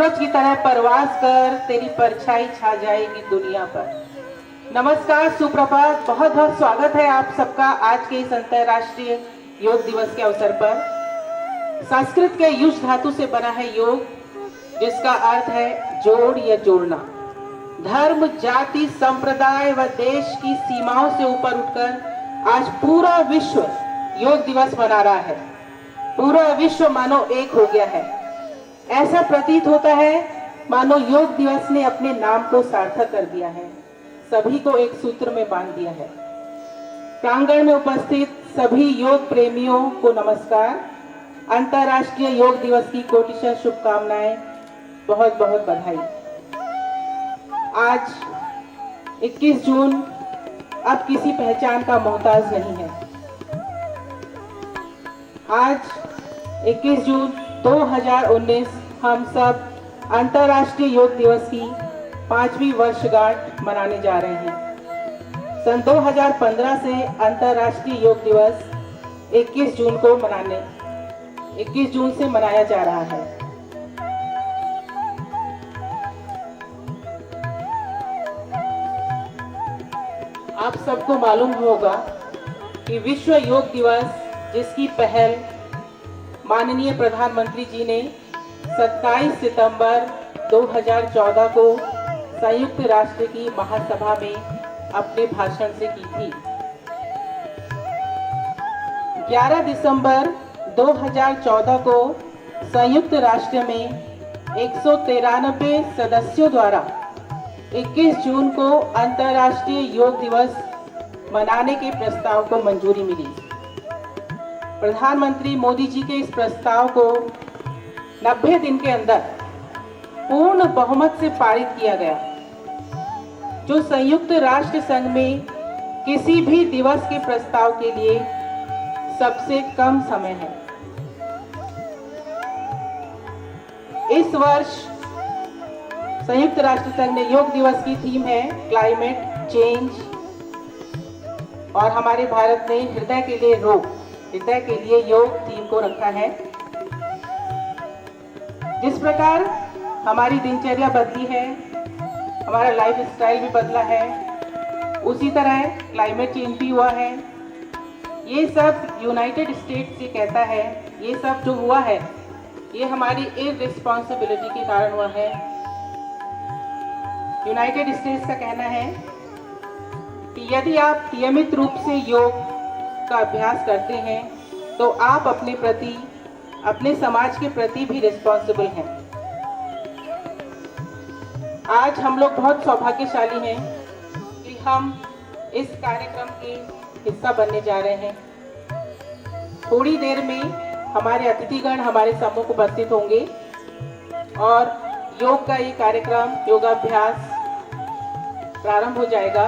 सूरज की तरह परवास कर, तेरी परछाई छा जाएगी दुनिया पर। नमस्कार, सुप्रभात, बहुत बहुत स्वागत है आप सबका आज के इस अंतर्राष्ट्रीय योग दिवस के अवसर पर। संस्कृत के युष धातु से बना है योग, जिसका अर्थ है जोड़ या जोड़ना। धर्म, जाति, संप्रदाय व देश की सीमाओं से ऊपर उठकर आज पूरा विश्व योग दिवस मना रहा है। पूरा विश्व मानो एक हो गया है। ऐसा प्रतीत होता है मानो योग दिवस ने अपने नाम को सार्थक कर दिया है, सभी को एक सूत्र में बांध दिया है। प्रांगण में उपस्थित सभी योग प्रेमियों को नमस्कार। अंतर्राष्ट्रीय योग दिवस की कोटिशः शुभकामनाएं, बहुत बहुत बधाई। आज 21 जून अब किसी पहचान का मोहताज नहीं है। आज 21 जून 2019 हम सब अंतर्राष्ट्रीय योग दिवस की 5वीं वर्षगांठ मनाने जा रहे हैं। सन 2015 से अंतर्राष्ट्रीय योग दिवस 21 जून से मनाया जा रहा है। आप सबको मालूम होगा कि विश्व योग दिवस, जिसकी पहल माननीय प्रधानमंत्री जी ने 27 सितंबर 2014 को संयुक्त राष्ट्र की महासभा में अपने भाषण से की थी। 11 दिसंबर 2014 को संयुक्त राष्ट्र में 193 सदस्यों द्वारा 21 जून को अंतर्राष्ट्रीय योग दिवस मनाने के प्रस्ताव को मंजूरी मिली। प्रधानमंत्री मोदी जी के इस प्रस्ताव को 90 दिन के अंदर पूर्ण बहुमत से पारित किया गया, जो संयुक्त राष्ट्र संघ में किसी भी दिवस के प्रस्ताव के लिए सबसे कम समय है। इस वर्ष संयुक्त राष्ट्र संघ ने योग दिवस की थीम है क्लाइमेट चेंज, और हमारे भारत ने हृदय के लिए योग थीम को रखा है। जिस प्रकार हमारी दिनचर्या बदली है, हमारा लाइफ स्टाइल भी बदला है, उसी तरह क्लाइमेट चेंज भी हुआ है। ये सब यूनाइटेड स्टेट्स से कहता है, ये सब जो हुआ है ये हमारी इररिस्पॉन्सिबिलिटी के कारण हुआ है। यूनाइटेड स्टेट्स का कहना है कि यदि आप नियमित रूप से योग का अभ्यास करते हैं तो आप अपने प्रति, अपने समाज के प्रति भी रिस्पॉन्सिबल हैं। आज हम लोग बहुत सौभाग्यशाली हैं कि हम इस कार्यक्रम के हिस्सा बनने जा रहे हैं। थोड़ी देर में हमारे अतिथिगण हमारे सम्मुख उपस्थित होंगे और योग का ये कार्यक्रम, योगाभ्यास प्रारंभ हो जाएगा,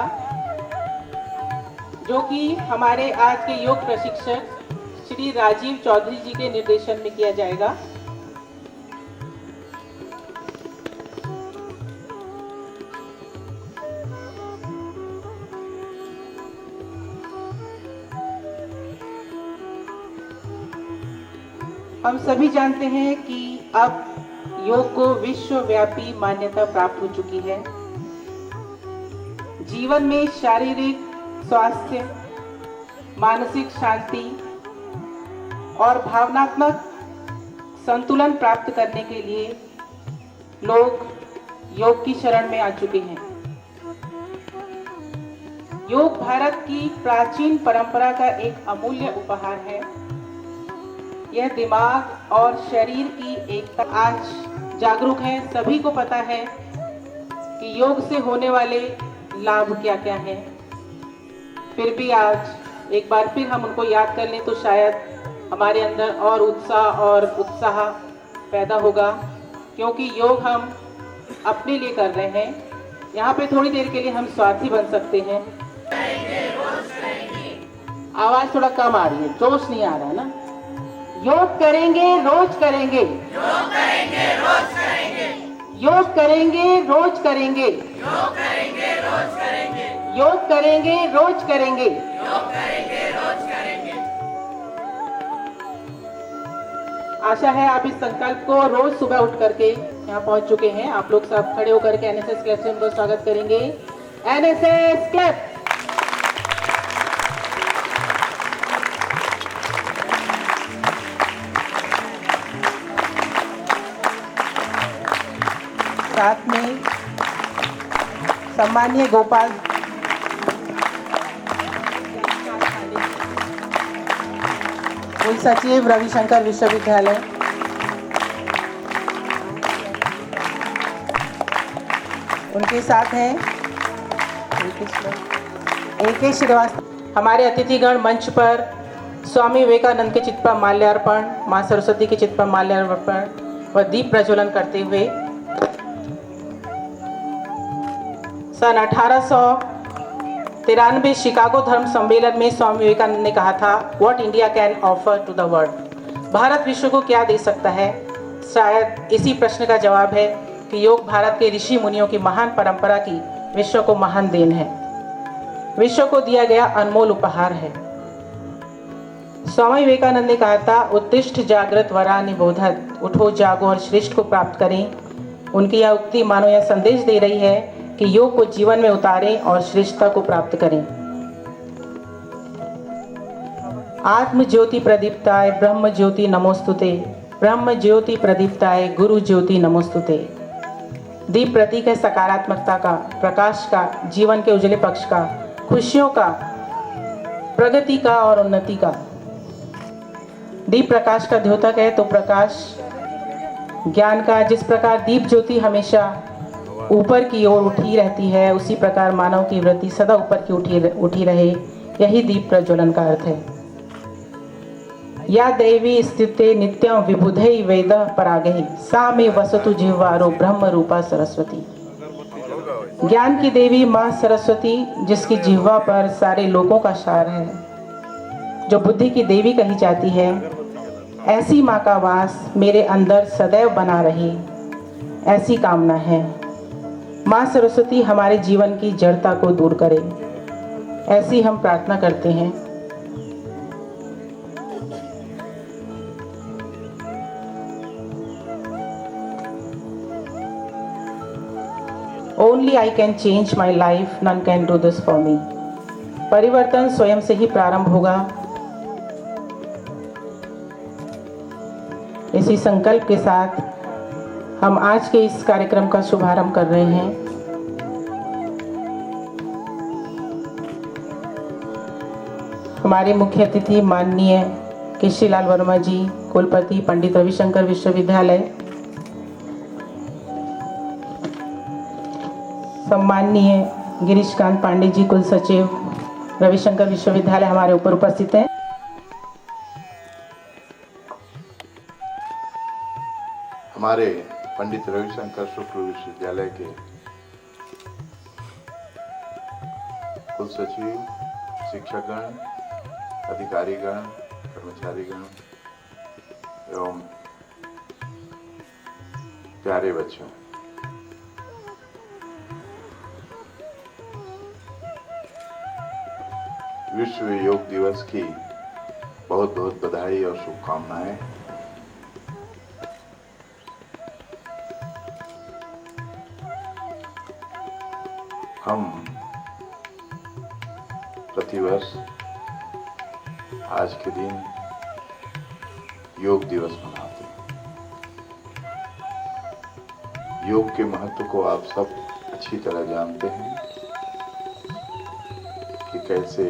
जो कि हमारे आज के योग प्रशिक्षक श्री राजीव चौधरी जी के निर्देशन में किया जाएगा। हम सभी जानते हैं कि अब योग को विश्वव्यापी मान्यता प्राप्त हो चुकी है। जीवन में शारीरिक स्वास्थ्य, मानसिक शांति और भावनात्मक संतुलन प्राप्त करने के लिए लोग योग की शरण में आ चुके हैं। योग भारत की प्राचीन परंपरा का एक अमूल्य उपहार है। यह दिमाग और शरीर की एकता आज जागरूक है। सभी को पता है कि योग से होने वाले लाभ क्या क्या हैं। फिर भी आज एक बार फिर हम उनको याद कर लें तो शायद हमारे अंदर और उत्साह पैदा होगा, क्योंकि योग हम अपने लिए कर रहे हैं। यहाँ पे थोड़ी देर के लिए हम स्वार्थी बन सकते हैं। आवाज थोड़ा कम आ रही है, जोश नहीं आ रहा है ना। योग करेंगे, रोज करेंगे। योग करेंगे, रोज करेंगे। योग करेंगे, रोज करेंगे। योग करेंगे, रोज करेंगे। योग करेंगे, रोज करेंगे। योग करेंगे, रोज करेंगे। आशा है आप इस संकल्प को रोज सुबह उठ करके यहाँ पहुंच चुके हैं। आप लोग सब खड़े होकर के एनएसएस क्लब से उनको स्वागत करेंगे। NSS club. साथ में सम्मानीय गोपाल कुल सचिव रविशंकर विश्वविद्यालय, उनके साथ हैं AK श्रीवास्तव। हमारे अतिथिगण मंच पर स्वामी विवेकानंद के चित्र पर माल्यार्पण, मां सरस्वती के चित्र पर माल्यार्पण व दीप प्रज्वलन करते हुए सन 1893 शिकागो धर्म सम्मेलन में स्वामी विवेकानंद ने कहा था, what India can offer to the world. Bharat विश्व को क्या दे सकता है। शायद इसी प्रश्न का जवाब है कि योग भारत के ऋषि मुनियों की महान परंपरा की विश्व को महान देन है, विश्व को दिया गया अनमोल उपहार है। स्वामी विवेकानंद ने कहा था, उत्तिष्ठ जागृत वरानि बोधत, उठो जागो और श्रेष्ठ को प्राप्त करें। उनकी यह उक्ति मानो यह संदेश दे रही है कि योग को जीवन में उतारें और श्रेष्ठता को प्राप्त करें। आत्म ज्योति प्रदीप्ताय ब्रह्म ज्योति नमोस्तुते, ब्रह्म ज्योति प्रदीप्ताय गुरु ज्योति नमोस्तुते। दीप प्रतीक है सकारात्मकता का, प्रकाश का, जीवन के उजले पक्ष का, खुशियों का, प्रगति का और उन्नति का। दीप प्रकाश का द्योतक है तो प्रकाश ज्ञान का। जिस प्रकार दीप ज्योति हमेशा ऊपर की ओर उठी रहती है, उसी प्रकार मानव की वृत्ति सदा ऊपर की उठी रहे, यही दीप प्रज्वलन का अर्थ है। या देवी स्थिते नित्यं विबुधै वेदः परागहि, सा मे वसतु जिह्वारो ब्रह्म रूपा सरस्वती। ज्ञान की देवी माँ सरस्वती, जिसकी जिह्वा पर सारे लोगों का सार है, जो बुद्धि की देवी कही जाती है, ऐसी माँ का वास मेरे अंदर सदैव बना रहे, ऐसी कामना है। माँ सरस्वती हमारे जीवन की जड़ता को दूर करे, ऐसी हम प्रार्थना करते हैं। Only I can change my life, none can do this for me. परिवर्तन स्वयं से ही प्रारंभ होगा। इसी संकल्प के साथ हम आज के इस कार्यक्रम का शुभारंभ कर रहे हैं। हमारे मुख्य अतिथि माननीय केशरीलाल वर्मा जी, कुलपति पंडित रविशंकर विश्वविद्यालय, सम्माननीय गिरीशकांत पांडे जी, कुल सचिव रविशंकर विश्वविद्यालय हमारे ऊपर उपस्थित हैं। हमारे पंडित रविशंकर शुक्ल विश्वविद्यालय के कुल सचिव, शिक्षकगण, अधिकारीगण, कर्मचारीगण एवं प्यारे बच्चों, विश्व योग दिवस की बहुत बहुत बधाई और शुभकामनाएं। हम प्रतिवर्ष आज के दिन योग दिवस मनाते हैं। योग के महत्व को आप सब अच्छी तरह जानते हैं कि कैसे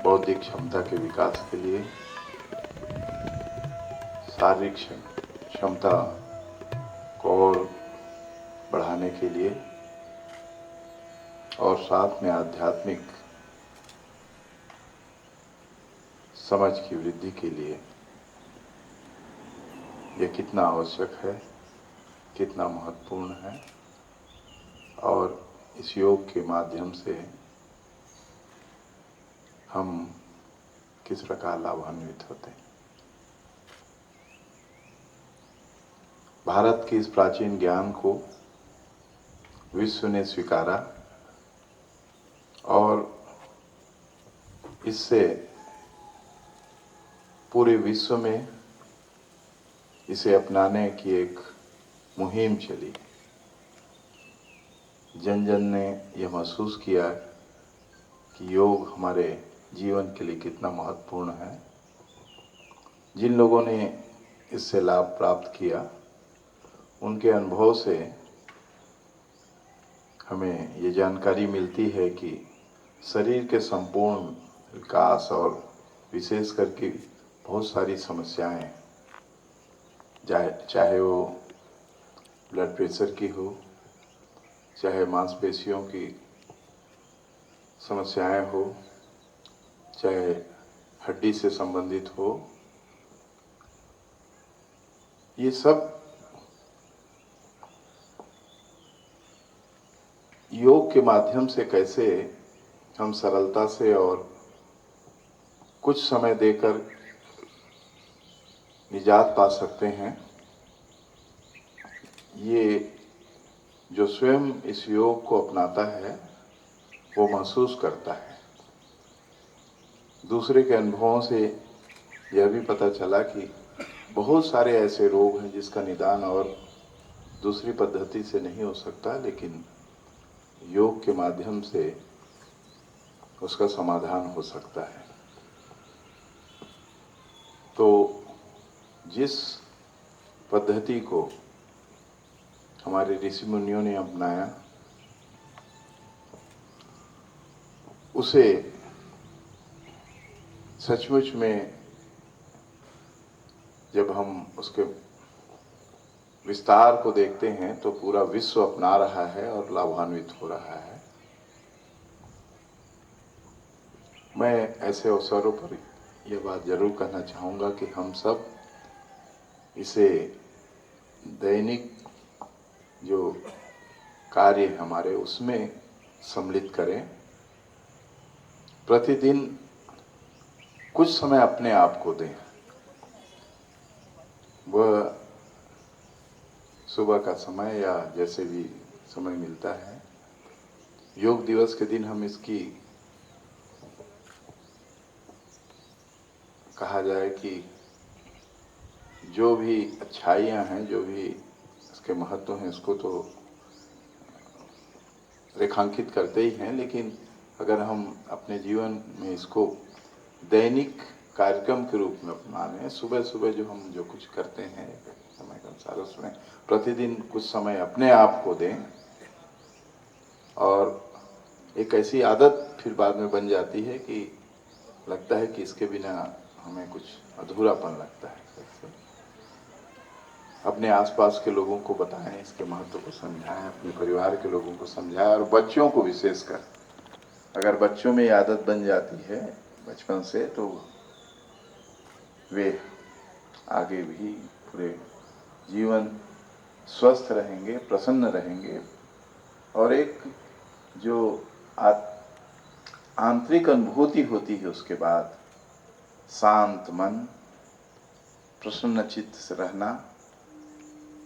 बौद्धिक क्षमता के विकास के लिए, शारीरिक क्षमता को और बढ़ाने के लिए और साथ में आध्यात्मिक समझ की वृद्धि के लिए यह कितना आवश्यक है, कितना महत्वपूर्ण है और इस योग के माध्यम से हम किस प्रकार लाभान्वित होते हैं। भारत के इस प्राचीन ज्ञान को विश्व ने स्वीकारा और इससे पूरे विश्व में इसे अपनाने की एक मुहिम चली। जन जन ने यह महसूस किया कि योग हमारे जीवन के लिए कितना महत्वपूर्ण है। जिन लोगों ने इससे लाभ प्राप्त किया, उनके अनुभव से हमें ये जानकारी मिलती है कि शरीर के संपूर्ण विकास और विशेष करके बहुत सारी समस्याएं, चाहे वो ब्लड प्रेशर की हो, चाहे मांसपेशियों की समस्याएं हो, चाहे हड्डी से संबंधित हो, ये सब योग के माध्यम से कैसे हम सरलता से और कुछ समय देकर निजात पा सकते हैं, ये जो स्वयं इस योग को अपनाता है वो महसूस करता है। दूसरे के अनुभवों से यह भी पता चला कि बहुत सारे ऐसे रोग हैं जिसका निदान और दूसरी पद्धति से नहीं हो सकता, लेकिन योग के माध्यम से उसका समाधान हो सकता है। तो जिस पद्धति को हमारे ऋषि मुनियों ने अपनाया, उसे सचमुच में जब हम उसके विस्तार को देखते हैं तो पूरा विश्व अपना रहा है और लाभान्वित हो रहा है। मैं ऐसे अवसरों पर यह बात जरूर कहना चाहूँगा कि हम सब इसे दैनिक जो कार्य हमारे उसमें सम्मिलित करें। प्रतिदिन कुछ समय अपने आप को दें। वह सुबह का समय या जैसे भी समय मिलता है, योग दिवस के दिन हम इसकी कहा जाए कि जो भी अच्छाइयाँ हैं, जो भी इसके महत्व हैं, उसको तो रेखांकित करते ही हैं, लेकिन अगर हम अपने जीवन में इसको दैनिक कार्यक्रम के रूप में अपना लें, सुबह सुबह जो हम जो कुछ करते हैं समय के अनुसार उसमें प्रतिदिन कुछ समय अपने आप को दें, और एक ऐसी आदत फिर बाद में बन जाती है कि लगता है कि इसके बिना हमें कुछ अधूरापन लगता है। अपने आसपास के लोगों को बताएं, इसके महत्व को समझाएं, अपने परिवार के लोगों को समझाएं, और बच्चों को विशेषकर, अगर बच्चों में ये आदत बन जाती है बचपन से, तो वे आगे भी पूरे जीवन स्वस्थ रहेंगे, प्रसन्न रहेंगे, और एक जो आंतरिक अनुभूति होती है उसके बाद, शांत मन, प्रसन्न चित्त से रहना,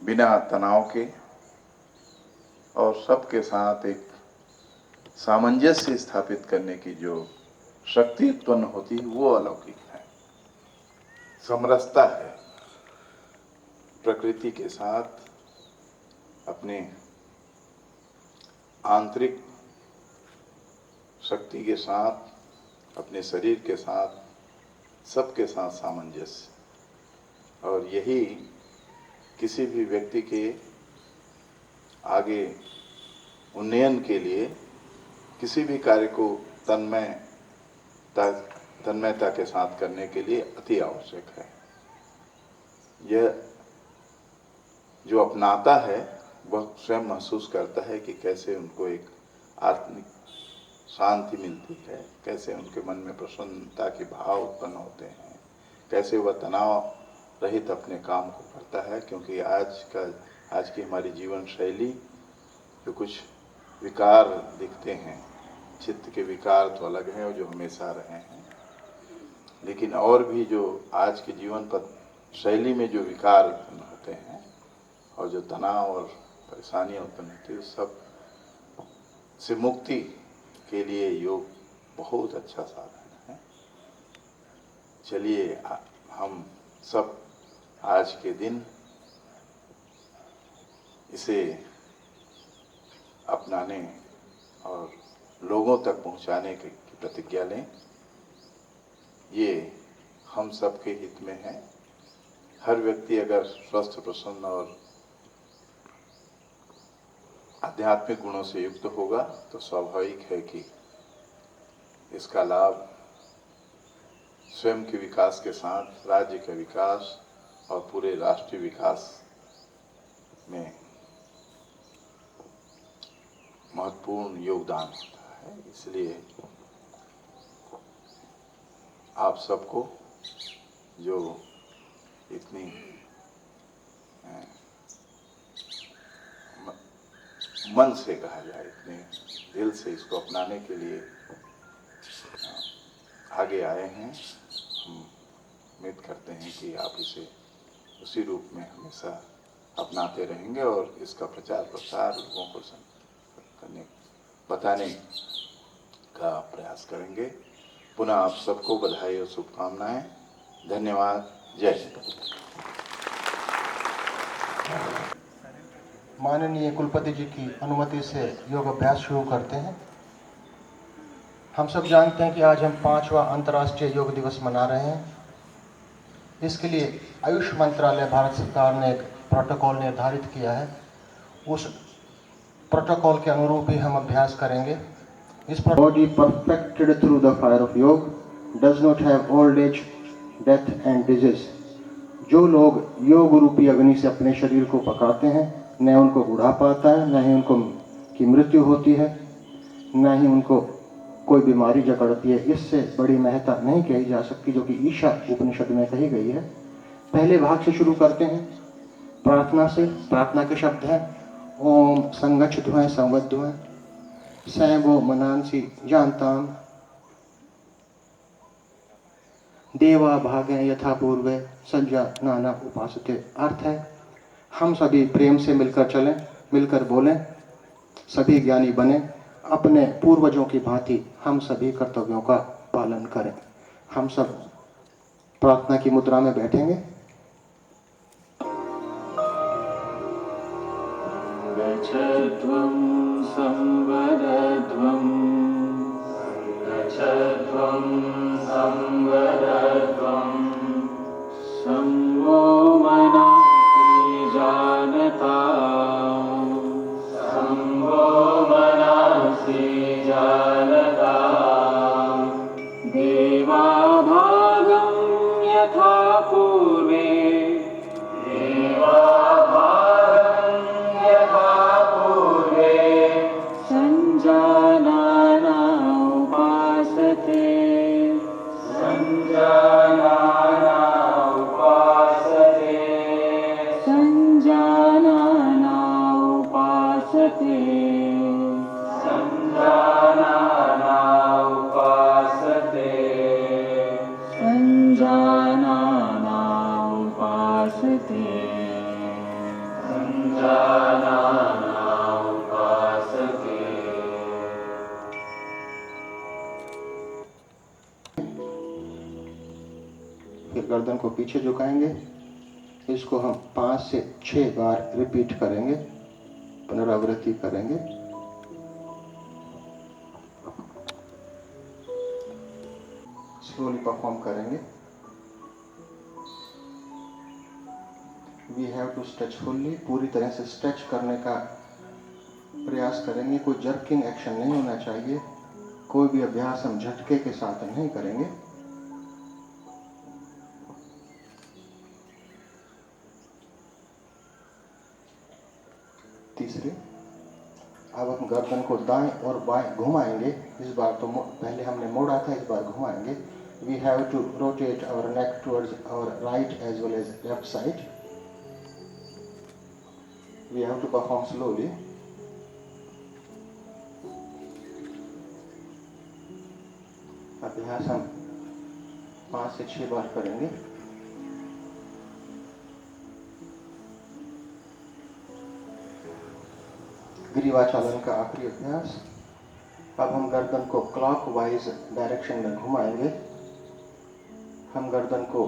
बिना तनाव के, और सबके साथ एक सामंजस्य स्थापित करने की जो शक्ति उत्पन्न होती है, वो अलौकिक है, समरसता है। प्रकृति के साथ, अपने आंतरिक शक्ति के साथ, अपने शरीर के साथ, सबके साथ सामंजस्य, और यही किसी भी व्यक्ति के आगे उन्नयन के लिए, किसी भी कार्य को तन्मयता के साथ करने के लिए अति आवश्यक है। यह जो अपनाता है वह स्वयं महसूस करता है कि कैसे उनको एक आत्मिक शांति मिलती है, कैसे उनके मन में प्रसन्नता के भाव उत्पन्न होते हैं, कैसे वह तनाव रहित अपने काम को करता है। क्योंकि आज की हमारी जीवन शैली जो कुछ विकार दिखते हैं, चित्त के विकार तो अलग हैं और जो हमेशा रहे हैं, लेकिन और भी जो आज के जीवन पर शैली में जो विकार उत्पन्न होते हैं और जो तनाव और परेशानियाँ उत्पन्न होती है, उस सब से मुक्ति के लिए योग बहुत अच्छा साधन है। चलिए हम सब आज के दिन इसे अपनाने और लोगों तक पहुंचाने की प्रतिज्ञा लें। ये हम सब के हित में है। हर व्यक्ति अगर स्वस्थ, प्रसन्न और आध्यात्मिक गुणों से युक्त होगा तो स्वाभाविक है कि इसका लाभ स्वयं के विकास के साथ राज्य के विकास और पूरे राष्ट्रीय विकास में महत्वपूर्ण योगदान होता है। इसलिए आप सबको जो इतनी मन से कहा जाए, इतने दिल से इसको अपनाने के लिए आगे आए हैं, हम उम्मीद करते हैं कि आप इसे उसी रूप में हमेशा अपनाते रहेंगे और इसका प्रचार प्रसार लोगों को करने बताने का प्रयास करेंगे। पुनः आप सबको बधाई और शुभकामनाएं। धन्यवाद। जय हिंद। माननीय कुलपति जी की अनुमति से योग अभ्यास शुरू करते हैं। हम सब जानते हैं कि आज हम 5वां अंतर्राष्ट्रीय योग दिवस मना रहे हैं। इसके लिए आयुष मंत्रालय भारत सरकार ने एक प्रोटोकॉल निर्धारित किया है। उस प्रोटोकॉल के अनुरूप ही हम अभ्यास करेंगे। इस body perfected through the fire of yoga does not have old age, death and disease. जो लोग योग रूपी अग्नि से अपने शरीर को पकाते हैं, न उनको बुढ़ापा आता है, न ही उनको की मृत्यु होती है, न ही उनको कोई बीमारी जकड़ती है। इससे बड़ी महत्ता नहीं कही जा सकती जो कि ईशा उपनिषद में कही गई है। पहले भाग से शुरू करते हैं प्रार्थना से। प्रार्थना के शब्द हैं ओम संगच्छध्वं संवध्वं सैवो मनांसि जानताम देवा भागे यथा पूर्वे सज्जा नाना उपासते। अर्थ है हम सभी प्रेम से मिलकर चलें, मिलकर बोलें, सभी ज्ञानी बने, अपने पूर्वजों की भांति हम सभी कर्तव्यों का पालन करें। हम सब प्रार्थना की मुद्रा में बैठेंगे। गच्छध्वं संवदध्वं गच्छध्वं संवदध्वं संवो मनांसि जानता संवो मनांसि जानता देवा भागं यथा पूर्वे देवा भागं यथा पूर्वे संजानाना उपासते संजानाना उपासते संजानाना उपासते संजानाना उपासते संजानाना उपासते संजानाना उपासते। फिर गर्दन को पीछे झुकाएंगे। इसको हम 5 से 6 बार रिपीट करेंगे, पुनरावृत्ति करेंगे। स्लोली परफॉर्म करेंगे। We have to stretch fully. पूरी तरह से स्ट्रेच करने का प्रयास करेंगे। कोई जर्किंग एक्शन नहीं होना चाहिए। कोई भी अभ्यास हम झटके के साथ नहीं करेंगे। तीसरे, अब हम गर्दन को दाएं और बाएं घुमाएंगे। इस बार तो पहले हमने मोड़ा था, इस बार घुमाएंगे। We have to rotate our neck towards our right as well as left side. We have to perform slowly. अभ्यास हम 5 से 6 बार करेंगे। ग्रीवाचालन का आखिरी अभ्यास। अब हम गर्दन को क्लॉकवाइज डायरेक्शन में घुमाएंगे। हम गर्दन को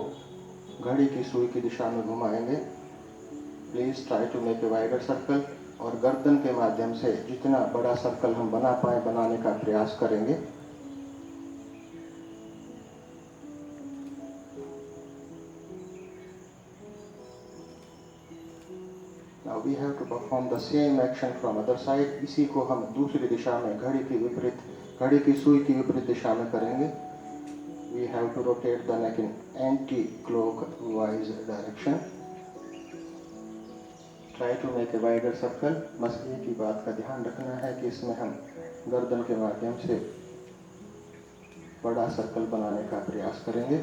घड़ी की सुई की दिशा में घुमाएंगे। Please try to make a wider circle, और गर्दन के माध्यम से जितना बड़ा सर्कल हम बना पाए बनाने का प्रयास करेंगे। Now we have to perform the same action from other side. इसी को हम दूसरी दिशा में घड़ी की सुई की विपरीत दिशा में करेंगे। We have to rotate the neck in anti-clockwise direction. Try to make a wider circle. बस एक ही बात का ध्यान रखना है कि इसमें हम गर्दन के माध्यम से बड़ा सर्कल बनाने का प्रयास करेंगे।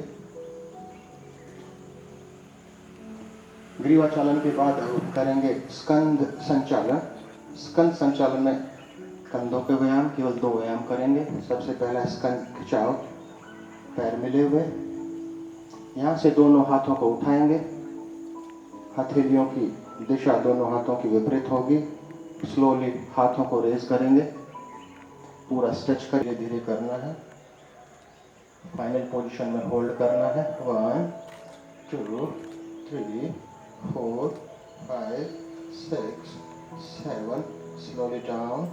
ग्रीवा चालन के बाद हम करेंगे स्कंद संचालन। स्कंद संचालन में कंधों के व्यायाम, केवल 2 व्यायाम करेंगे। सबसे पहला स्कंद खिंचाव, पैर मिले हुए, यहाँ से दोनों हाथों को उठाएंगे। हथेलियों की दिशा दोनों हाथों की विपरीत होगी। स्लोली हाथों को रेज करेंगे, पूरा स्ट्रेच कर धीरे करना है। फाइनल पोजीशन में होल्ड करना है। 1 2 3 4 5 6 7, slowly down.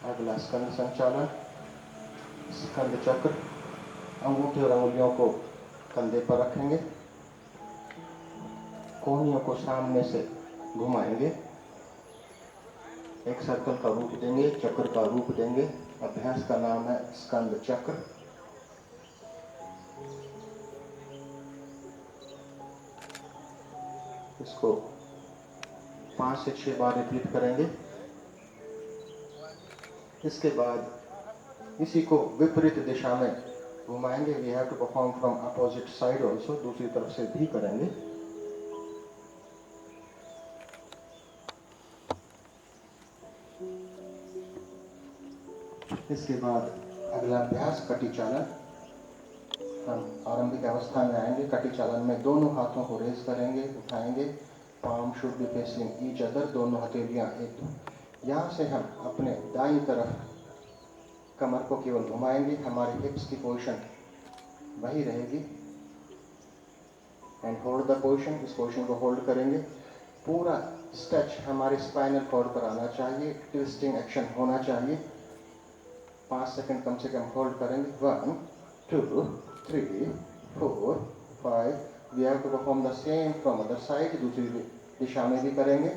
अगला स्कंद संचालन, स्कंद चक्र। अंगूठे और अंगुलियों को कंधे पर रखेंगे, कोहनियों को सामने से घुमाएंगे, एक सर्कल का रूप देंगे, चक्र का रूप देंगे। अभ्यास का नाम है स्कंद चक्र। इसको 5 से 6 बार रिपीट करेंगे। इसके बाद इसी को विपरीत दिशा में घुमाएंगे। We have to perform from opposite side also, दूसरी तरफ से भी करेंगे। इसके बाद अगला अभ्यास कटी चालन। हम आरंभिक अवस्था में आएंगे। कटी चालन में दोनों हाथों को रेज करेंगे, उठाएंगे। Palm should be facing each other, दोनों हथेलियां एक। यहाँ से हम अपने दाईं तरफ कमर को केवल घुमाएंगे, हमारे हिप्स की पोजीशन वही रहेगी। एंड होल्ड द पोजीशन, इस पोजीशन को होल्ड करेंगे। पूरा स्ट्रेच हमारे स्पाइनल कॉर्ड पर आना चाहिए, ट्विस्टिंग एक्शन होना चाहिए। 5 सेकंड कम से कम होल्ड करेंगे। 1 2 3 4 5। We have to perform the same from other side, दूसरी दिशा में भी करेंगे।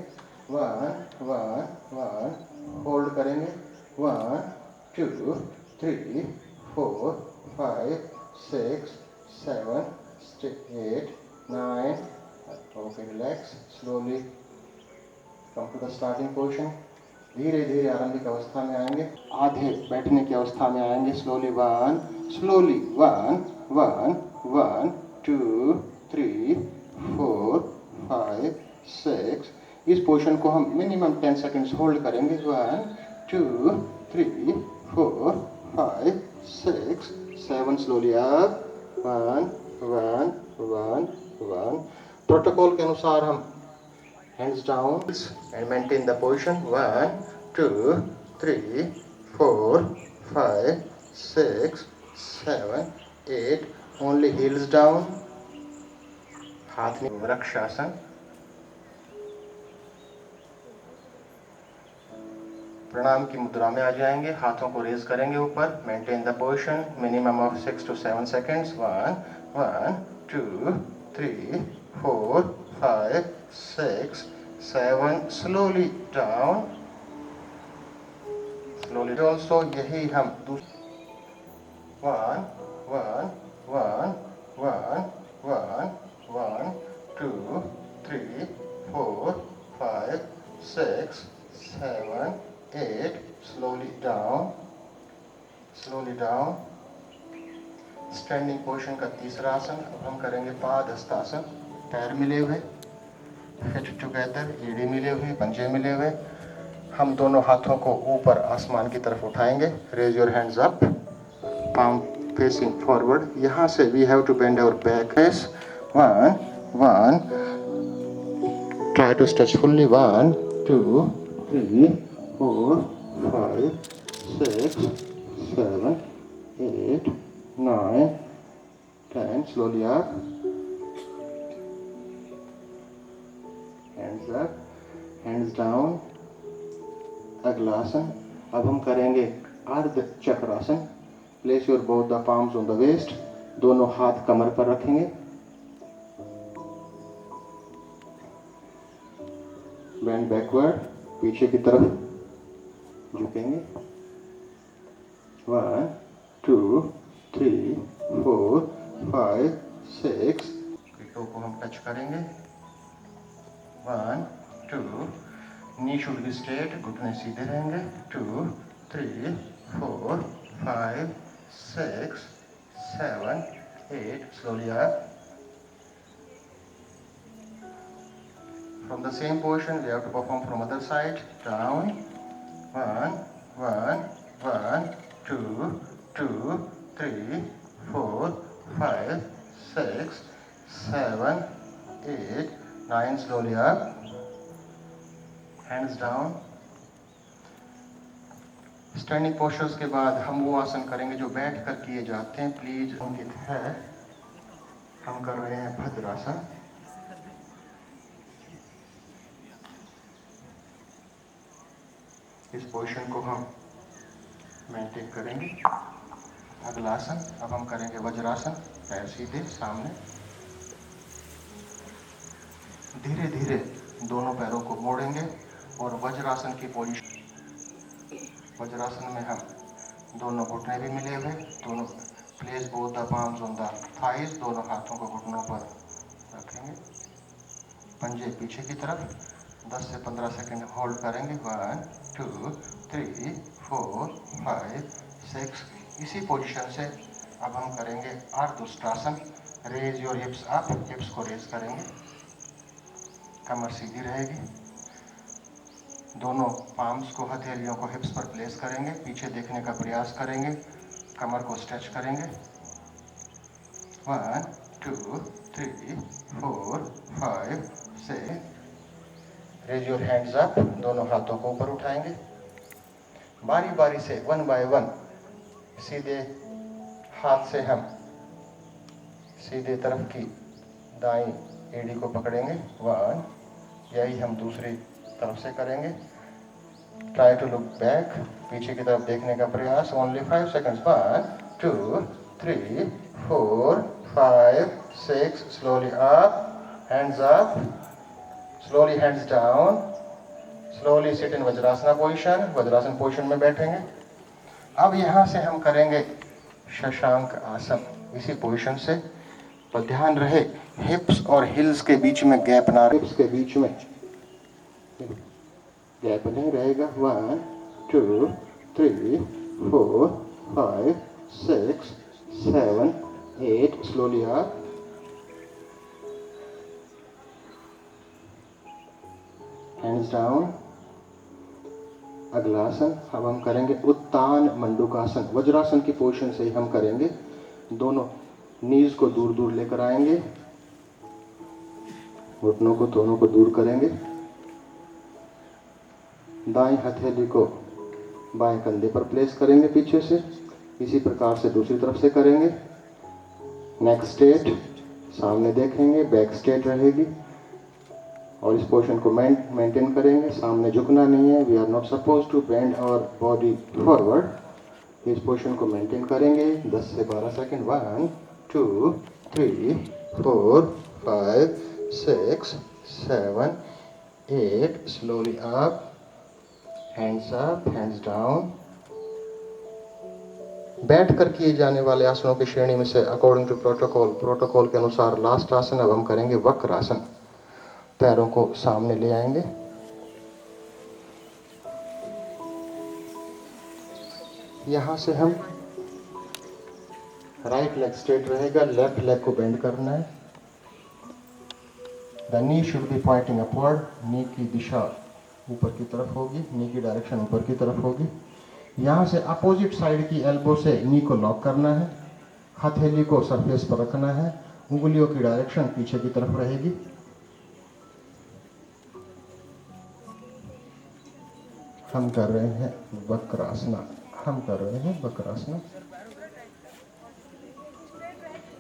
1 1 1, होल्ड करेंगे। 1 2 3 4 5 6 7 8 9। Okay, relax, slowly come to the starting position. धीरे धीरे आरंभिक अवस्था में आएंगे, आधे बैठने की अवस्था में आएंगे। स्लोली 1 1 1 2 3 4 5 6। इस पोजीशन को हम मिनिमम 10 सेकंड्स होल्ड करेंगे। 1 2 3 4 5 6 7, स्लोली अप। 1 1 1 1। प्रोटोकॉल के अनुसार हम hands down and maintain the position। 1 2 3 4 5 6 7 8। only heels down, हाथ में वृक्षासन। प्रणाम की मुद्रा में आ जाएंगे, हाथों को रेज करेंगे ऊपर। Maintain the position minimum of 6 to 7 seconds। 1 1 2 3 4 5 6 7, slowly down, slowly also। यही हम 1 1 1 1 1 1 2 3 4 5 6 7 8, slowly down, slowly down। Standing position का तीसरा आसन। अब हम करेंगे पाद हस्तासन। पैर मिले हुए, हिप टुगेदर, एड़ी मिले हुए, पंजे मिले हुए। हम दोनों हाथों को ऊपर आसमान की तरफ उठाएंगे। Raise your hands up, palm facing forward. यहाँ से we have to bend our back face. 1 1, try to stretch fully. 1 2 3 4 5 6, 7, 8, 9, 10. Slowly up. Hands up, hands down. अगला आसन. अब हम करेंगे Ardha Chakrasana. Place your both the palms on the waist. दोनों हाथ कमर पर रखेंगे. Bend backward. पीछे की तरफ झुकेंगे. 1, 2, 3, 4, 5, 6. टो को हम टच करेंगे. 1, 2. नी शुड बी स्ट्रेट. घुटने सीधे रहेंगे. 2, 3, 4, 5, 6, 7, 8. Slowly up. From the same position, we have to perform from other side. Down. 1, 1, 1, 2, 2, 3, 4, 5, 6, 7, 8, 9. Slowly up. Hands down. Standing postures के बाद हम वो आसन करेंगे जो बैठ कर किए जाते हैं. प्लीज अंकित है. हम कर रहे हैं भद्रासन. इस पोजीशन को हम मेंटेन करेंगे. अगला आसन. अब हम करेंगे वज्रासन. पैर सीधे सामने. धीरे धीरे दोनों पैरों को मोड़ेंगे और वज्रासन की पोजीशन. वज्रासन में हम दोनों घुटने भी मिले हुए. दोनों place both the palms on the thighs. दोनों हाथों को घुटनों पर रखेंगे. पंजे पीछे की तरफ. 10 से 15 सेकंड होल्ड करेंगे. 1, 2, 3, 4, 5, 6. इसी पोजीशन से अब हम करेंगे Ardhaushtrasana. Raise your hips up. Hips को रेज करेंगे. कमर सीधी रहेगी. दोनों पाम्स को, हथेलियों को हिप्स पर प्लेस करेंगे. पीछे देखने का प्रयास करेंगे. कमर को स्ट्रेच करेंगे. 1, 2, 3, 4, 5, 6. Raise your hands up. दोनों हाथों को ऊपर उठाएंगे. बारी बारी से 1 by 1 सीधे हाथ से हम सीधे तरफ की दाईं एड़ी को पकड़ेंगे. 1. यही हम दूसरी तरफ से करेंगे. Try to look back. पीछे की तरफ देखने का प्रयास. Only 5 seconds. 1, 2, 3, 4, 5, 6. Slowly up. Hands up. Slowly hands down. Slowly sit in vajrasana position. Vajrasan position में बैठेंगे. अब यहाँ से हम करेंगे शशांक आसन. इसी पोजीशन से. पर ध्यान रहे हिप्स और हिल्स के बीच में गैप ना. हिप्स के बीच में गैप नहीं रहेगा. 1, 2, 3, 4, 5, 6, 7, 8. Slowly up. Hands down. अगला आसन. अब हम करेंगे उत्तान मंडूकासन. वज्रासन की पोजीशन से ही हम करेंगे. दोनों नीज को दूर दूर लेकर आएंगे. घुटनों को दोनों को दूर करेंगे. दाएं हथेली को बाएं कंधे पर प्लेस करेंगे पीछे से. इसी प्रकार से दूसरी तरफ से करेंगे. नेक स्ट्रेट. सामने देखेंगे. बैक स्ट्रेट रहेगी. और इस पोजीशन को मेंटेन करेंगे. सामने झुकना नहीं है. We are not suppose to bend our body forward. इस पोजीशन को मेंटेन करेंगे 10 से 12 second. 1, 2, 3, 4, 5, 6, 7, 8. Slowly up. Hands up. Hands down. बैठ कर किए जाने वाले आसनों की श्रेणी में से अकॉर्डिंग टू प्रोटोकॉल के अनुसार लास्ट आसन अब हम करेंगे वक्रासन. पैरों को सामने ले आएंगे. यहां से हम राइट लेग स्ट्रेट रहेगा. लेफ्ट लेग को बेंड करना है. The knee should be pointing upward. Knee की दिशा ऊपर की तरफ होगी. नी की डायरेक्शन ऊपर की तरफ होगी. यहाँ से अपोजिट साइड की एल्बो से नी को लॉक करना है. हथेली को सरफेस पर रखना है. उंगलियों की डायरेक्शन पीछे की तरफ रहेगी. हम कर रहे हैं वक्रासना हम कर रहे हैं vakrasana.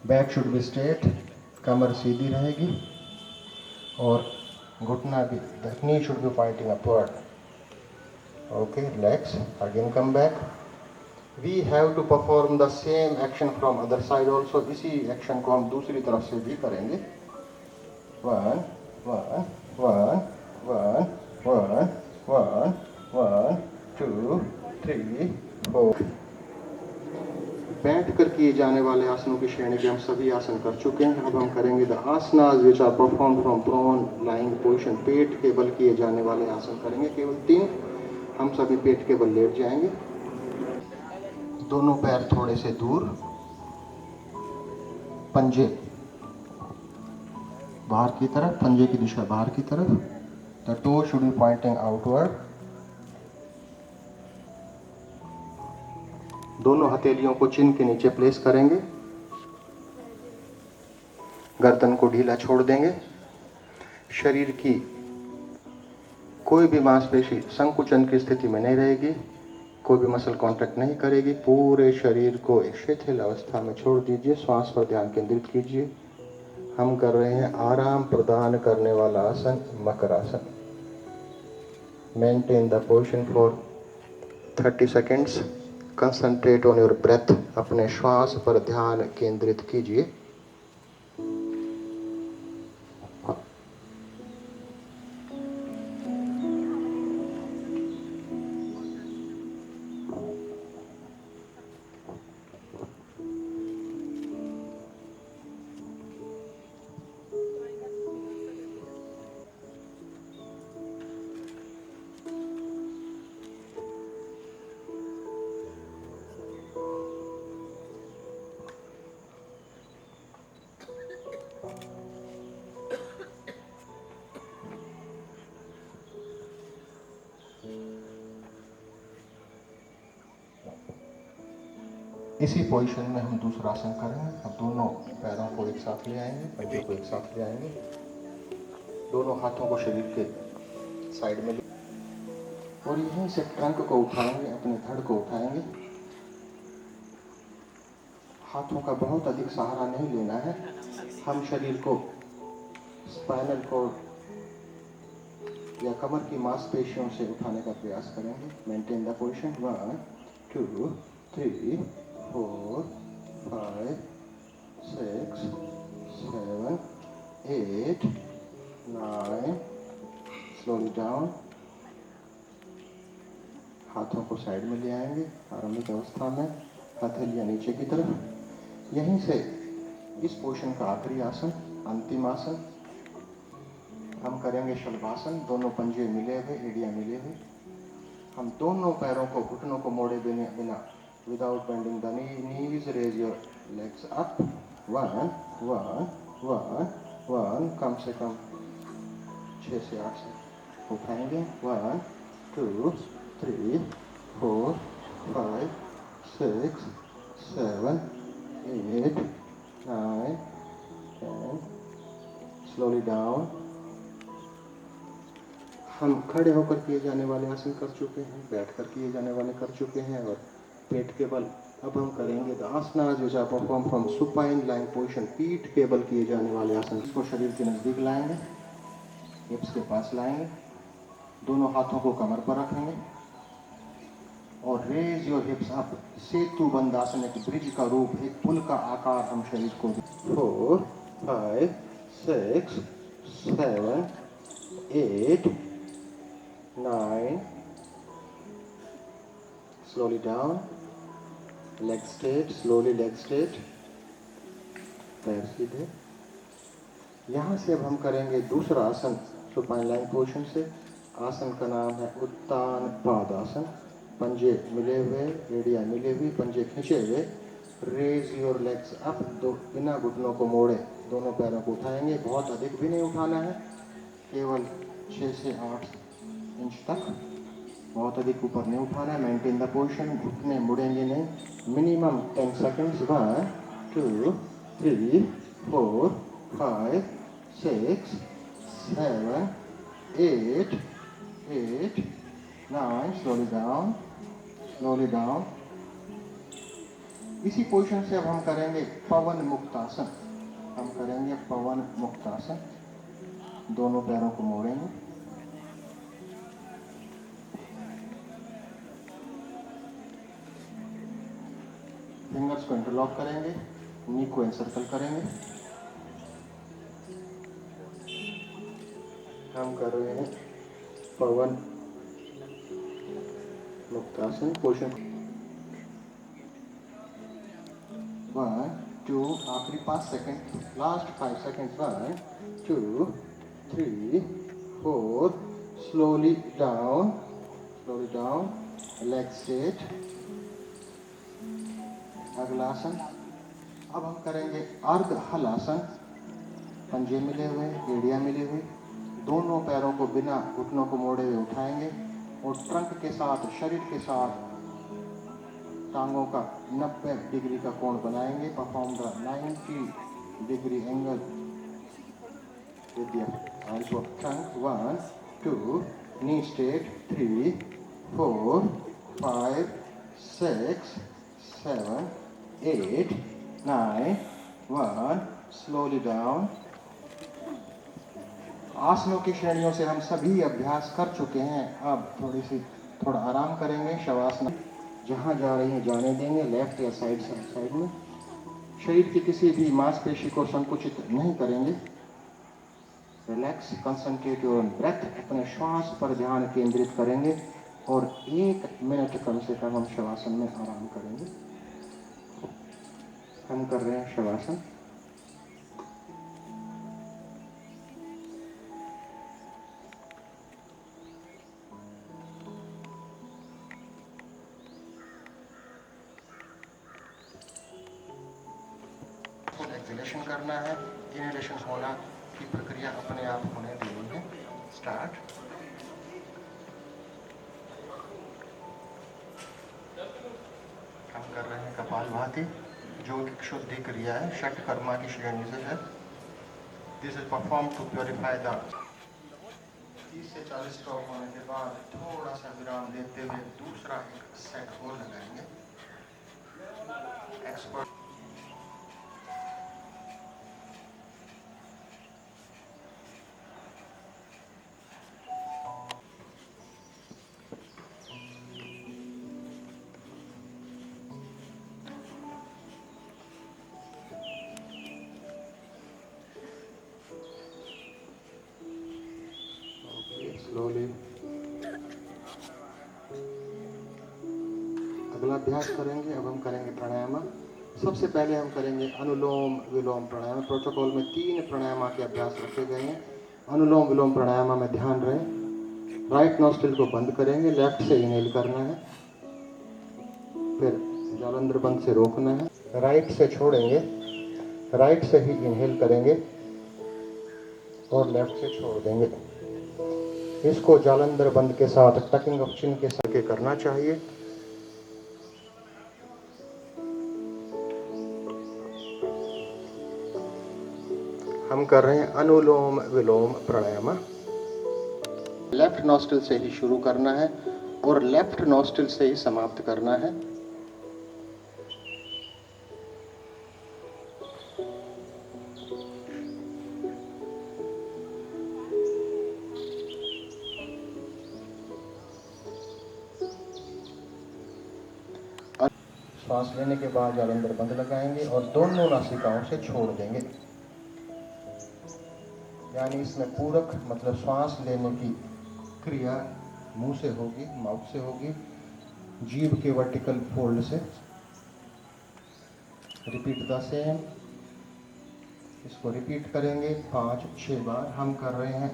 Back should be straight, कमर सीधी रहेगी और घुटना भी, the knee should be pointing upward. Okay, relax, again come back. We have to perform the same action from other side also. इसी एक्शन को हम दूसरी तरफ से भी करेंगे। 1 1 1 1 1 1 1 2 3 4। बैठ कर किए जाने वाले आसनों की श्रेणी के हम सभी आसन कर चुके हैं। अब हम करेंगे the asanas which are perform from prone lying position. पेट के बल किए जाने वाले आसन करेंगे, केवल 3। हम सभी पेट के बल लेट जाएंगे, दोनों पैर थोड़े से दूर, पंजे बाहर की तरफ, पंजे की दिशा बाहर की तरफ। The toe should be pointing outward. दोनों हथेलियों को चिन के नीचे प्लेस करेंगे, गर्दन को ढीला छोड़ देंगे। शरीर की कोई भी मांसपेशी संकुचन की स्थिति में नहीं रहेगी, कोई भी मसल कांटेक्ट नहीं करेगी। पूरे शरीर को एक शिथिल अवस्था में छोड़ दीजिए, श्वास पर ध्यान केंद्रित कीजिए। हम कर रहे हैं आराम प्रदान करने वाला आसन, Makarasana. Maintain the position for 30 seconds. Concentrate on your breath, अपने श्वास पर ध्यान केंद्रित कीजिए। इसी पोजीशन में हम दूसरा आसन करेंगे। अब दोनों पैरों को एक साथ ले आएंगे, पंजों को एक साथ ले आएंगे, दोनों हाथों को शरीर के साइड में और यहीं से ट्रंक को उठाएंगे, अपने धड़ को उठाएंगे। हाथों का बहुत अधिक सहारा नहीं लेना है। हम शरीर को स्पाइनल कॉर्ड या कमर की मांसपेशियों से उठाने का प्रयास करेंगे। Maintain the position. 1 2 3 4 5 6 7 8 9। Slowly down. हाथों को साइड में ले आएंगे आरंभिक अवस्था में, हथेलियां नीचे की तरफ। यहीं से इस पोजीशन का आखिरी आसन, अंतिम आसन हम करेंगे शलभासन। दोनों पंजे मिले हुए, एड़ियां मिले हुए। हम दोनों पैरों को, घुटनों को मोड़े बिना, without bending the knees, raise your legs up. 1 1 1 1। कम से कम 6 से 8 से उठाएंगे। 1 2 3 4 5 6 7 8 9 10। Slowly down. हम खड़े होकर किए जाने वाले आसन कर चुके हैं, बैठकर किए जाने वाले कर चुके हैं और पेट के बल अब हम करेंगे the asanas which are perform from supine lying position. पीठ के बल किए जाने वाले आसन, इसको शरीर के नजदीक लाएंगे, हिप्स के पास लाएंगे, दोनों हाथों को कमर पर रखेंगे और रेज योर हिप्स अप। सेतु बंद आसन, एक ब्रिज का रूप, एक पुल का आकार हम शरीर को। 4 5 6 7 8 9। Slowly down. Leg straight, slowly leg straight. पैर सीधे। यहाँ से अब हम करेंगे दूसरा आसन सुपाइन लाइन पोजीशन से। आसन का नाम है उत्तान पादासन। पंजे मिले हुए, एड़ियां मिले हुई, पंजे खींचे हुए। Raise your legs up. दो बिना घुटनों को मोड़े दोनों पैरों को उठाएंगे। बहुत अधिक भी नहीं उठाना है, केवल 6 से 8 इंच तक, बहुत अधिक ऊपर नहीं उठाना है। मेंटेन द पोजीशन, घुटने मुड़ेंगे नहीं। Minimum 10 seconds. 1 2 3 4 5 6 7 8 9। Slowly down, slowly down. इसी पोजीशन से अब हम करेंगे पवन मुक्तासन। हम करेंगे पवन मुक्तासन। दोनों पैरों को मोड़ेंगे, फिंगर्स को इंटरलॉक करेंगे, नी को एनसर्कल करेंगे। हम कर रहे हैं पवन मुक्तासन पोजीशन। 1 2 आखिरी 5 second, last 5 second. 1 2 3 4 slowly down, leg straight. अगला आसन अब हम करेंगे अर्ध हलासन। पंजे मिले हुए, एड़ियां मिली हुई, दोनों पैरों को बिना घुटनों को मोड़े हुए उठाएंगे और ट्रंक के साथ, शरीर के साथ टांगों का 90 डिग्री का कोण बनाएंगे। Perform the 90 degree angle with the arms of trunk. 1 2 knee straight, 3 4 5 6 7 8 9 1 slowly down। आसनों की श्रेणियों से हम सभी अभ्यास कर चुके हैं। अब थोड़ा आराम करेंगे। शवासना जहाँ जा रही है जाने देंगे, लेफ्ट या साइड में। शरीर की किसी भी मांसपेशी को संकुचित नहीं करेंगे। Relax, concentrate on breath. अपने श्वास पर ध्यान केंद्रित करेंगे और 1 मिनट कम से कम हम शवासन में आराम करेंगे। हम कर रहे हैं शवासन। एक्सहेलेशन करना है, इनहेलेशन होना की प्रक्रिया अपने आप होने देनी है। स्टार्ट। हम कर रहे हैं कपालभाति, जो एक शुद्धि क्रिया है, षट कर्मा की श्रेणी से है। This is perform to purify the. 30 से 40 स्ट्रोक होने के बाद थोड़ा सा विराम देते हुए दूसरा एक सेट और लगाएंगे। Expert slowly. अगला अभ्यास करेंगे। अब हम करेंगे प्राणायाम। सबसे पहले हम करेंगे अनुलोम विलोम प्राणायाम। प्रोटोकॉल में 3 प्राणायाम के अभ्यास रखे गए हैं। अनुलोम विलोम प्राणायाम में ध्यान रहे, राइट नोस्ट्रिल को बंद करेंगे, लेफ्ट से इनहेल करना है, फिर जालंधर बंद से रोकना है, राइट से छोड़ेंगे, राइट से ही इनहेल करेंगे और लेफ्ट से छोड़ देंगे। इसको जालंधर बंद के साथ टकिंग ऑफ चिन के साथ करना चाहिए। हम कर रहे हैं अनुलोम विलोम प्राणायाम। लेफ्ट नोस्ट्रिल से ही शुरू करना है और लेफ्ट नोस्ट्रिल से ही समाप्त करना है। श्वास लेने के बाद जालंधर बंद लगाएंगे और दोनों नासिकाओं से छोड़ देंगे। यानी इसमें पूरक मतलब श्वास लेने की क्रिया मुंह से होगी, माउथ से होगी, जीभ के वर्टिकल फोल्ड से। Repeat the same. इसको रिपीट करेंगे 5-6 बार। हम कर रहे हैं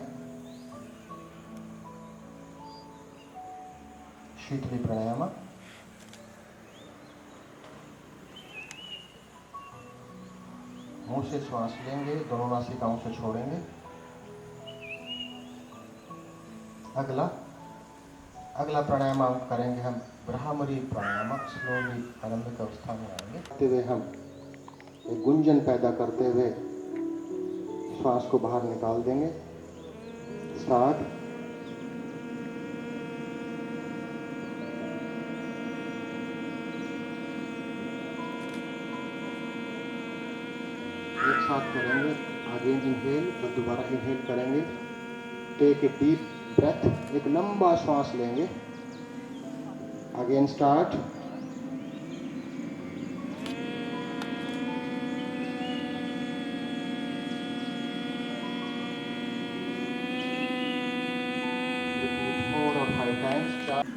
शीतली प्राणायाम। मुंह से श्वास लेंगे, दोनों नासिकाओं से छोड़ेंगे। अगला प्राणायाम हम करेंगे हम ब्राह्मरी प्राणायाम। स्लोली आरंभिक अवस्था में आएंगे। करते हुए हम एक गुंजन पैदा करते हुए श्वास को बाहर निकाल देंगे। स्टार्ट। एक साथ करेंगे। अगेन इनहेल, फिर दोबारा इनहेल करेंगे। टेक ए डीप ब्रेथ, एक लंबा श्वास लेंगे। Again start. रिपीट 4 और 5 टाइम्स।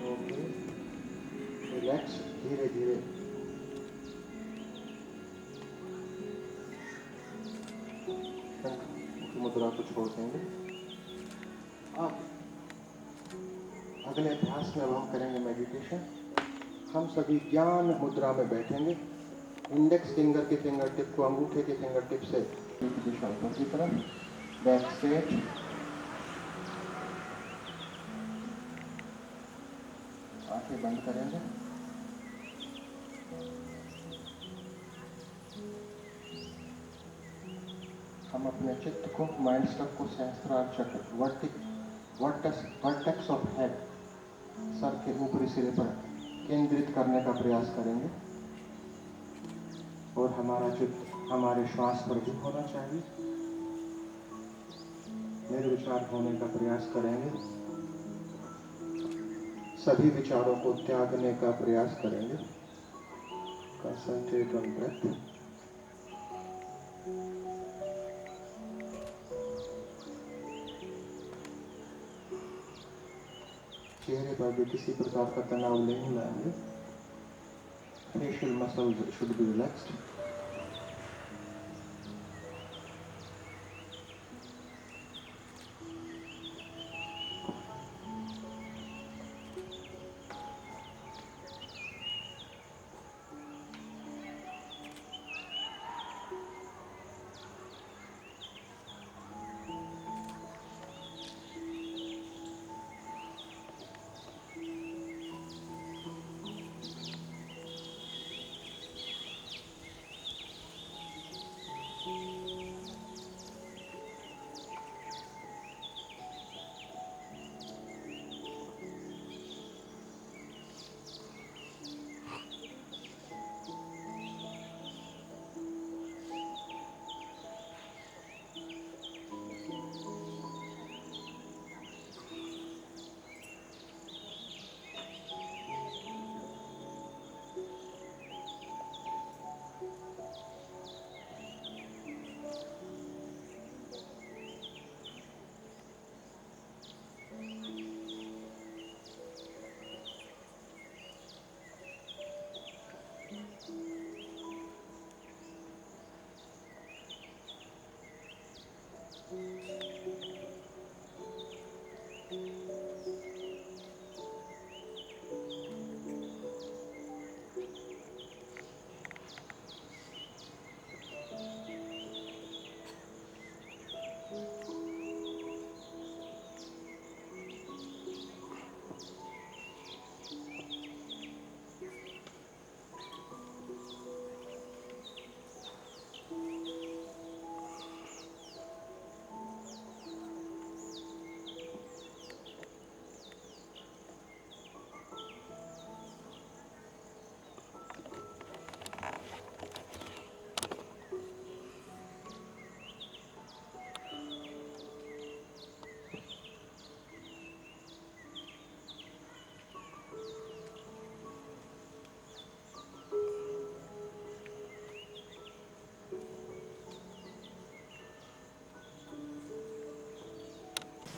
ओके, रिलैक्स, धीरे धीरे मुद्रा को छोड़ देंगे। अब अगले अभ्यास में अब हम करेंगे मेडिटेशन। हम सभी ज्ञान मुद्रा में बैठेंगे। इंडेक्स फिंगर के फिंगर टिप को अंगूठे के फिंगर टिप से दिशा ऊपर की तरफ, बैक स्ट्रेट, आंखें बंद करेंगे। हम अपने चित्त को, माइंड स्टफ को सहस्त्रार चक्र, वर्टेक्स ऑफ हेड, सर के ऊपरी सिरे पर केंद्रित करने का प्रयास करेंगे। और हमारा चित्त हमारे श्वास पर भी होना चाहिए। निर्विचार होने का प्रयास करेंगे। सभी विचारों को त्यागने का प्रयास करेंगे। Concentrate on breath. चेहरे पर भी किसी प्रकार का तनाव नहीं लाएंगे। Facial muscles should be relaxed.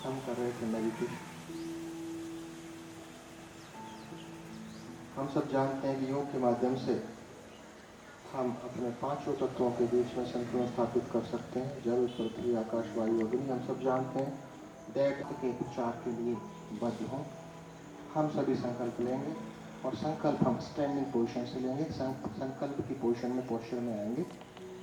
हम कर रहे थे मेडिटेशन। हम सब जानते हैं कि योग के माध्यम से हम अपने पांचों तत्वों के बीच में संतुलन स्थापित कर सकते हैं। जल, पृथ्वी, आकाश, वायु, अग्नि। हम सब जानते हैं दैट के उपचार के लिए बद्ध हों। हम सभी संकल्प लेंगे और संकल्प हम स्टैंडिंग पोजीशन से लेंगे। संकल्प की पोजीशन में पोस्चर में आएंगे।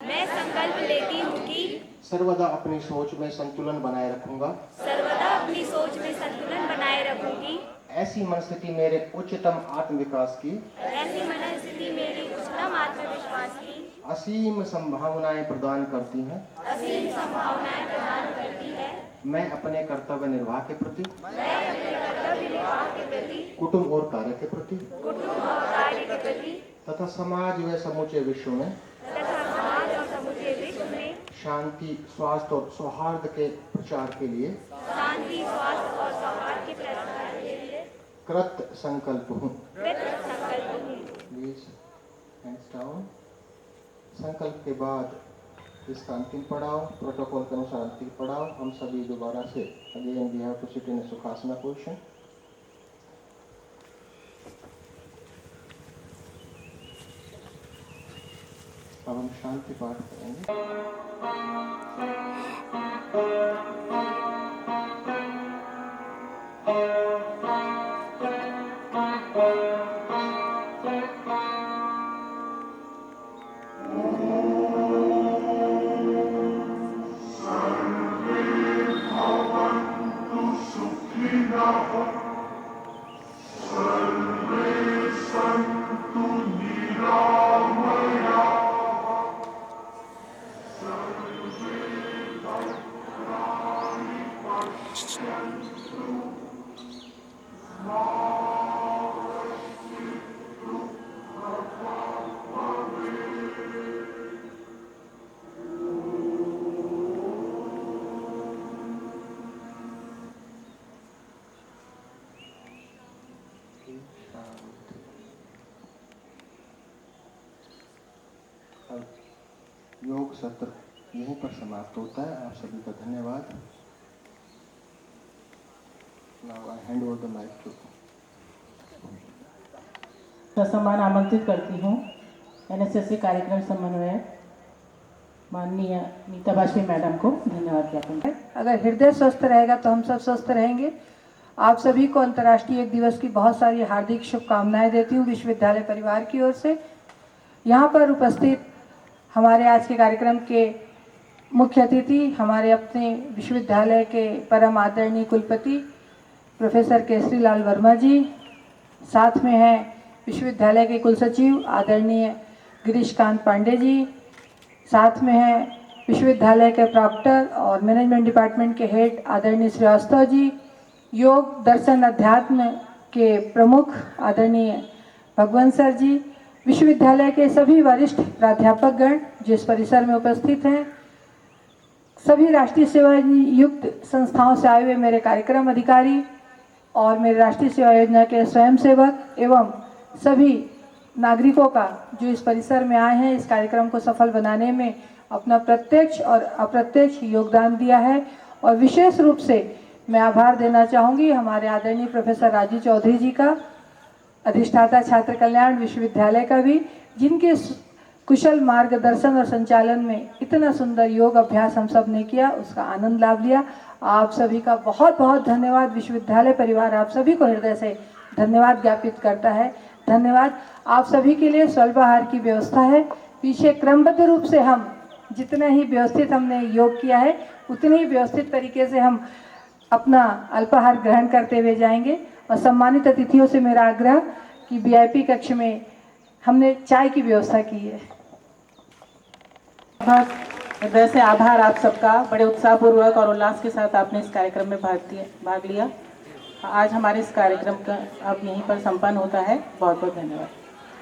मैं संकल्प लेती हूँ कि सर्वदा अपनी सोच में संतुलन बनाए रखूंगा। सर्वदा अपनी सोच में संतुलन बनाए रखूंगी। ऐसी मनस्थिति मेरे उच्चतम आत्मविकास की, ऐसी मनस्थिति मेरी उच्चतम आत्मविश्वास की असीम संभावनाएं प्रदान करती हैं। असीम संभावनाएं प्रदान करती है। मैं अपने कर्तव्य निर्वाह के प्रति, मैं अपने कर्तव्य निर्वाह के प्रति, कुटुंब और कार्य के प्रति कुटुंब और कार्य के प्रति तथा समाज व समूचे विश्व में तथा समाज और समूचे विश्व में शांति, स्वास्थ्य और सौहार्द के प्रचार के लिए शांति, स्वास्थ्य और सौहार्द के प्रसार के लिए कृत संकल्प हूँ। कृत संकल्प हूँ। Please hands down. संकल्प के बाद इसका अंतिम पड़ाव, प्रोटोकॉल के अनुसार अंतिम पड़ाव, हम सभी दोबारा से again we have to sit in Sukhasana position. अब हम शांति पाठ करेंगे। अब योग सत्र यहीं पर समाप्त होता है। आप सभी का धन्यवाद। Now I hand over the mic to सम्मान आमंत्रित करती हूँ एनएसएस कार्यक्रम समन्वयक माननीय नीता वाजपेयी मैडम को धन्यवाद ज्ञापन है। अगर हृदय स्वस्थ रहेगा तो हम सब स्वस्थ रहेंगे। आप सभी को अंतर्राष्ट्रीय योग दिवस की बहुत सारी हार्दिक शुभकामनाएं देती हूँ विश्वविद्यालय परिवार की ओर से। यहाँ पर उपस्थित हमारे आज के कार्यक्रम के मुख्य अतिथि हमारे अपने विश्वविद्यालय के परम आदरणीय कुलपति प्रोफेसर केसरी लाल वर्मा जी, साथ में हैं विश्वविद्यालय के कुलसचिव आदरणीय गिरीश कांत पांडे जी, साथ में हैं विश्वविद्यालय के प्रॉक्टर और मैनेजमेंट डिपार्टमेंट के हेड आदरणीय श्रीवास्तव जी, योग दर्शन अध्यात्म के प्रमुख आदरणीय भगवंत सर जी, विश्वविद्यालय के सभी वरिष्ठ प्राध्यापकगण जो इस परिसर में उपस्थित हैं, सभी राष्ट्रीय सेवा युक्त संस्थाओं से आए हुए मेरे कार्यक्रम अधिकारी और मेरे राष्ट्रीय सेवा योजना के स्वयंसेवक एवं सभी नागरिकों का जो इस परिसर में आए हैं, इस कार्यक्रम को सफल बनाने में अपना प्रत्यक्ष और अप्रत्यक्ष योगदान दिया है। और विशेष रूप से मैं आभार देना चाहूँगी हमारे आदरणीय प्रोफेसर राजू चौधरी जी का, अधिष्ठाता छात्र कल्याण विश्वविद्यालय का भी, जिनके कुशल मार्गदर्शन और संचालन में इतना सुंदर योग अभ्यास हम सब ने किया, उसका आनंद लाभ लिया। आप सभी का बहुत बहुत धन्यवाद। विश्वविद्यालय परिवार आप सभी को हृदय से धन्यवाद ज्ञापित करता है। धन्यवाद। आप सभी के लिए स्वल्पाहार की व्यवस्था है। पीछे क्रमबद्ध रूप से हम जितना ही व्यवस्थित हमने योग किया है उतने ही व्यवस्थित तरीके से हम अपना अल्पाहार ग्रहण करते हुए जाएंगे। और सम्मानित अतिथियों से मेरा आग्रह कि वीआईपी कक्ष में हमने चाय की व्यवस्था की है। बहुत हृदय से आभार आप सबका। बड़े उत्साहपूर्वक और उल्लास के साथ आपने इस कार्यक्रम में भाग लिया। आज हमारे इस कार्यक्रम का अब यहीं पर संपन्न होता है। बहुत बहुत धन्यवाद।